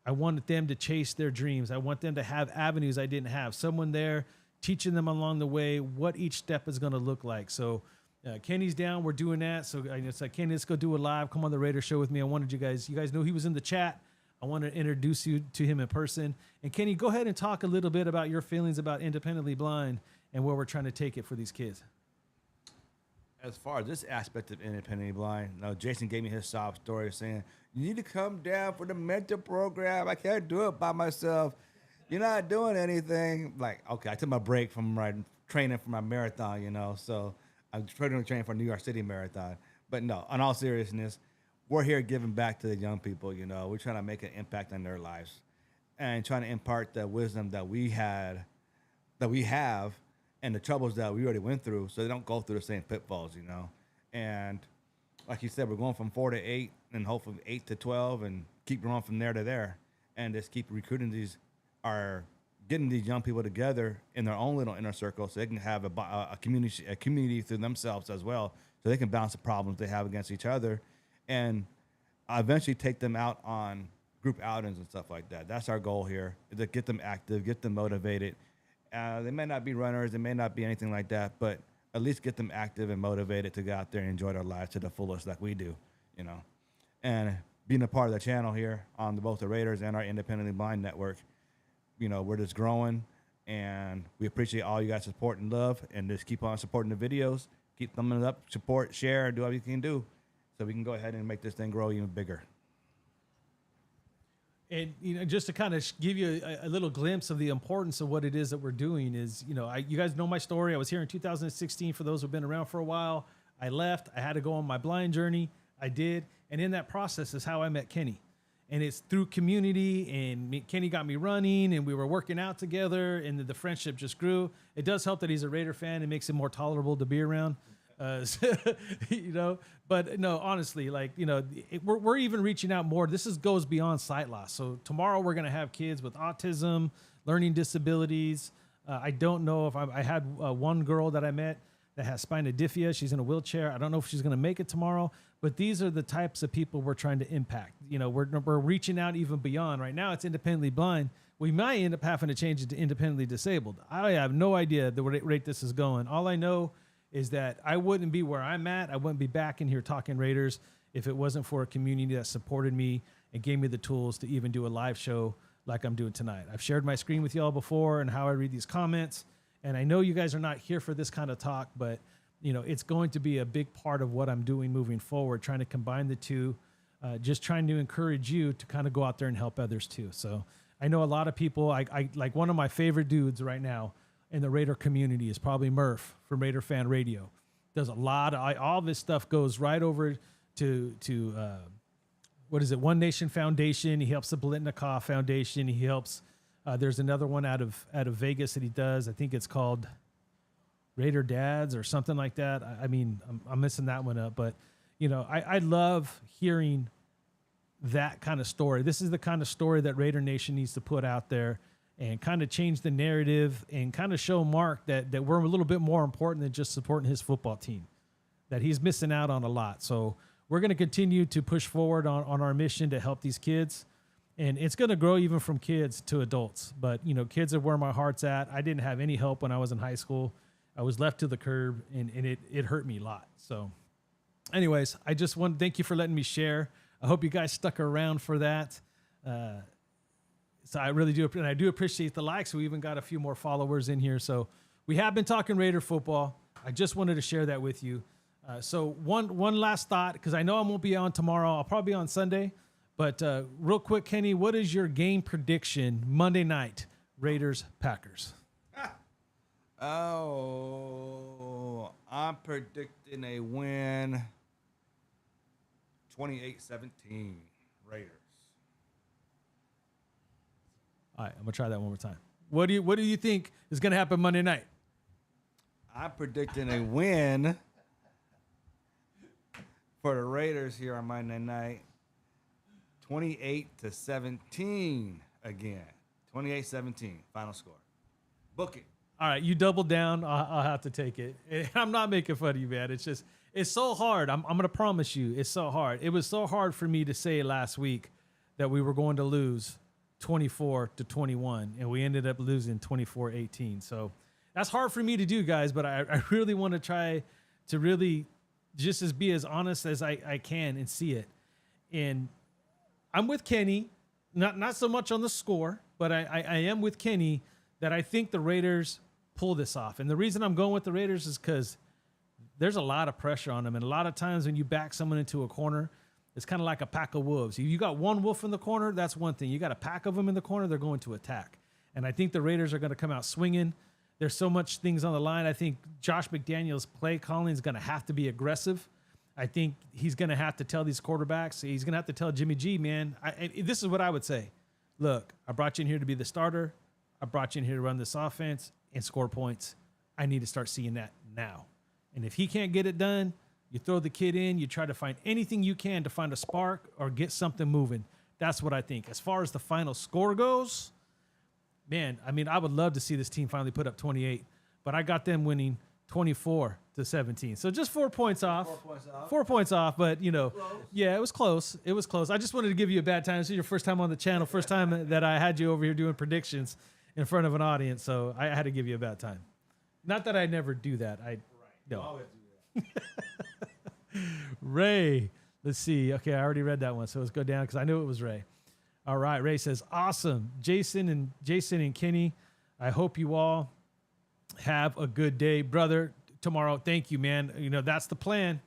I wanted them to chase their dreams. I want them to have avenues I didn't have, someone there teaching them along the way what each step is going to look like. So Kenny's down. We're doing that. So it's like, Kenny, let's go do it live. Come on the Raider show with me. I wanted you guys know he was in the chat. I want to introduce you to him in person. And Kenny, go ahead and talk a little bit about your feelings about Independently Blind and where we're trying to take it for these kids. As far as this aspect of Independently Blind, Jason gave me his sob story saying, you need to come down for the mentor program. I can't do it by myself. You're not doing anything. Like, okay, I took my break from my training for my marathon, so I'm training for New York City Marathon. But no, in all seriousness, we're here giving back to the young people, We're trying to make an impact on their lives and trying to impart the wisdom that we have, and the troubles that we already went through so they don't go through the same pitfalls, And like you said, we're going from 4 to 8 and hopefully 8 to 12 and keep growing from there to there and just keep recruiting getting these young people together in their own little inner circle so they can have a community through themselves as well so they can balance the problems they have against each other and eventually take them out on group outings and stuff like that. That's our goal here, is to get them active, get them motivated. They may not be runners, they may not be anything like that, but at least get them active and motivated to go out there and enjoy their lives to the fullest like we do, And being a part of the channel here on both the Raiders and our Independently Blind Network, we're just growing And we appreciate all you guys' support and love. And just keep on supporting the videos. Keep thumbing it up, support, share, do whatever you can do so we can go ahead and make this thing grow even bigger. And just to kind of give you a little glimpse of the importance of what it is that we're doing is, you guys know my story. I was here in 2016. For those who've been around for a while, I left. I had to go on my blind journey. I did, and in that process is how I met Kenny. And it's through community, and Kenny got me running, and we were working out together, and the friendship just grew. It does help that he's a Raider fan. It makes it more tolerable to be around. But no, honestly, we're even reaching out more. This goes beyond sight loss. So tomorrow we're going to have kids with autism, learning disabilities. I don't know if I had one girl that I met that has spina bifida. She's in a wheelchair. I don't know if she's going to make it tomorrow, but these are the types of people we're trying to impact. We're reaching out even beyond. Right now it's independently blind. We might end up having to change it to independently disabled. I have no idea the rate this is going. All I know is that I wouldn't be where I'm at. I wouldn't be back in here talking Raiders if it wasn't for a community that supported me and gave me the tools to even do a live show like I'm doing tonight. I've shared my screen with y'all before and how I read these comments. And I know you guys are not here for this kind of talk, but it's going to be a big part of what I'm doing moving forward, trying to combine the two, just trying to encourage you to kind of go out there and help others too. So I know a lot of people, I like one of my favorite dudes right now in the Raider community is probably Murph from Raider Fan Radio. Does a lot of, all this stuff goes right over to what is it? One Nation Foundation. He helps the Biletnikoff Foundation. He helps, there's another one out of Vegas that he does. I think it's called Raider Dads or something like that. I'm messing that one up, but I love hearing that kind of story. This is the kind of story that Raider Nation needs to put out there and kind of change the narrative and kind of show Mark that we're a little bit more important than just supporting his football team, that he's missing out on a lot. So we're going to continue to push forward on our mission to help these kids. And it's going to grow even from kids to adults. But, kids are where my heart's at. I didn't have any help when I was in high school. I was left to the curb, and it hurt me a lot. So anyways, I just want to thank you for letting me share. I hope you guys stuck around for that. So I really do, and I do appreciate the likes. We even got a few more followers in here. So we have been talking Raider football. I just wanted to share that with you. So one last thought, because I know I won't be on tomorrow. I'll probably be on Sunday. But real quick, Kenny, what is your game prediction Monday night, Raiders-Packers? Oh, I'm predicting a win 28-17 Raiders. All right, I'm going to try that one more time. What do you think is going to happen Monday night? I'm predicting a win for the Raiders here on Monday night. 28-17 again. 28-17 final score. Book it. All right, you double down. I'll have to take it. I'm not making fun of you, man. It's so hard. I'm going to promise you, it's so hard. It was so hard for me to say last week that we were going to lose 24-21, and we ended up losing 24-18. So that's hard for me to do, guys, but I really want to try to really just be as honest as I can and see it. And I'm with Kenny, not so much on the score, but I am with Kenny that I think the Raiders pull this off. And the reason I'm going with the Raiders is because there's a lot of pressure on them. And a lot of times when you back someone into a corner, it's kind of like a pack of wolves. You got one wolf in the corner, that's one thing. You got a pack of them in the corner, they're going to attack. And I think the Raiders are going to come out swinging. There's so much things on the line. I think Josh McDaniels' play calling is going to have to be aggressive. I think he's going to have to tell these quarterbacks, he's going to have to tell Jimmy G, man, this is what I would say. Look, I brought you in here to be the starter. I brought you in here to run this offense and score points. I need to start seeing that now. And if he can't get it done, you throw the kid in, you try to find anything you can to find a spark or get something moving. That's what I think. As far as the final score goes, man, I would love to see this team finally put up 28, but I got them winning 24-17. So just 4 points off. 4 points off, but close. Yeah, it was close. It was close. I just wanted to give you a bad time. This is your first time on the channel, first time that I had you over here doing predictions in front of an audience, so I had to give you a bad time. Not that I never do that. No. Always do that. Ray, let's see. Okay, I already read that one, so let's go down because I knew it was Ray. All right, Ray says, awesome. Jason and Kenny, I hope you all have a good day, brother. Tomorrow, thank you, man. You know, that's the plan.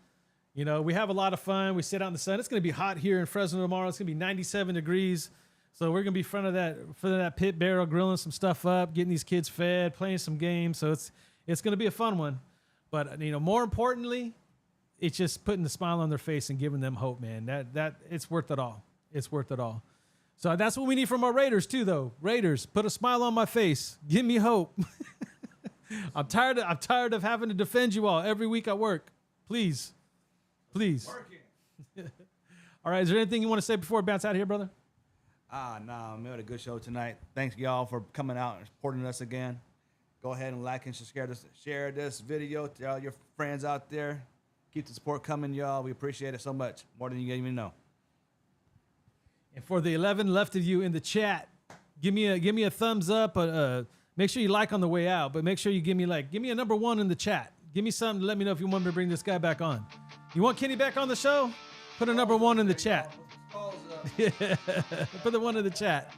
You know, we have a lot of fun. We sit out in the sun. It's going to be hot here in Fresno tomorrow. It's going to be 97 degrees. So we're going to be in front of that pit barrel, grilling some stuff up, getting these kids fed, playing some games. So it's going to be a fun one. But, you know, more importantly, it's just putting the smile on their face and giving them hope, man. That it's worth it all. It's worth it all. So that's what we need from our Raiders too, though. Raiders, put a smile on my face. Give me hope. I'm tired of having to defend you all every week at work. Please. All right. Is there anything you want to say before I bounce out of here, brother? No, we had a good show tonight. Thanks, y'all, for coming out and supporting us again. Go ahead and like and share this video to all your friends out there. Keep the support coming, y'all. We appreciate it so much, more than you even know. And for the 11 left of you in the chat, give me a thumbs up. Make sure you like on the way out, but make sure you give me a number 1 in the chat. Give me something to let me know if you want me to bring this guy back on. You want Kenny back on the show? Put a number 1 in the chat. Yeah. Put the 1 in the chat.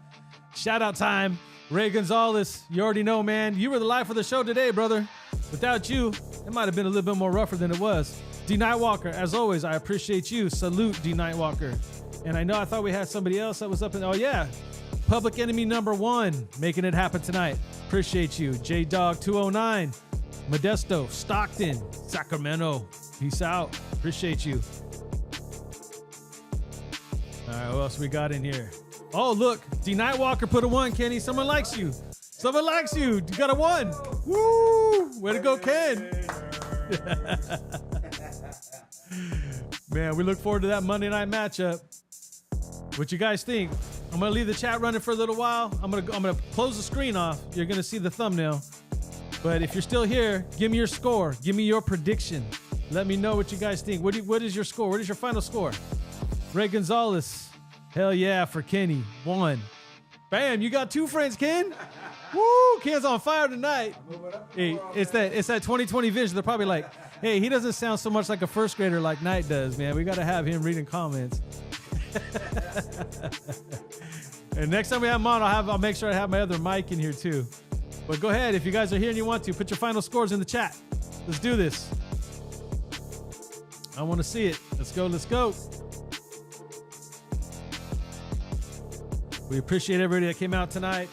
Shout out time. Ray Gonzalez, you already know, man. You were the life of the show today, brother. Without you, it might have been a little bit more rougher than it was. D Nightwalker, as always, I appreciate you. Salute, D Nightwalker. And I thought we had somebody else that was up in, oh yeah, Public Enemy number 1, making it happen tonight. Appreciate you. J-Dog 209, Modesto, Stockton, Sacramento. Peace out. Appreciate you. All right, what else we got in here? Oh, look, D Nightwalker put a 1, Kenny. Someone likes you. Someone likes you. You got a 1. Woo! Way to go, Ken. Man, we look forward to that Monday night matchup. What you guys think? I'm gonna leave the chat running for a little while. I'm gonna close the screen off. You're gonna see the thumbnail. But if you're still here, give me your score. Give me your prediction. Let me know what you guys think. What is your score? What is your final score? Ray Gonzalez. Hell yeah for Kenny. 1. Bam, you got 2 friends, Ken. Woo, Ken's on fire tonight. Hey, it's that 2020 vision. They're probably like, hey, he doesn't sound so much like a first grader like Knight does, man. We got to have him reading comments. And next time we have him on, I'll make sure I have my other mic in here too. But go ahead, if you guys are here and you want to, put your final scores in the chat. Let's do this. I want to see it. Let's go. We appreciate everybody that came out tonight.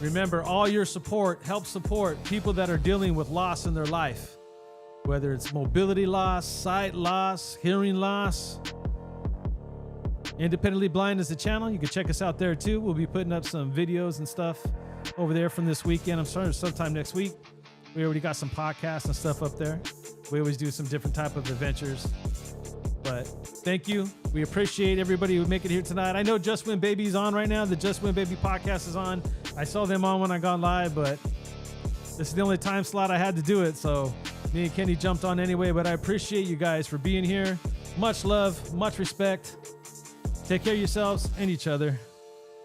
Remember, all your support helps support people that are dealing with loss in their life, whether it's mobility loss, sight loss, hearing loss. Independently Blind is the channel. You can check us out there too. We'll be putting up some videos and stuff over there from this weekend. I'm sorry, sometime next week. We already got some podcasts and stuff up there. We always do some different type of adventures. But thank you. We appreciate everybody who make it here tonight. I know Just Win Baby's on right now. The Just Win Baby podcast is on. I saw them on when I got live, but this is the only time slot I had to do it. So me and Kenny jumped on anyway, but I appreciate you guys for being here. Much love, much respect. Take care of yourselves and each other.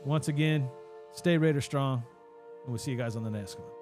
Once again, stay Raider strong, and we'll see you guys on the next one.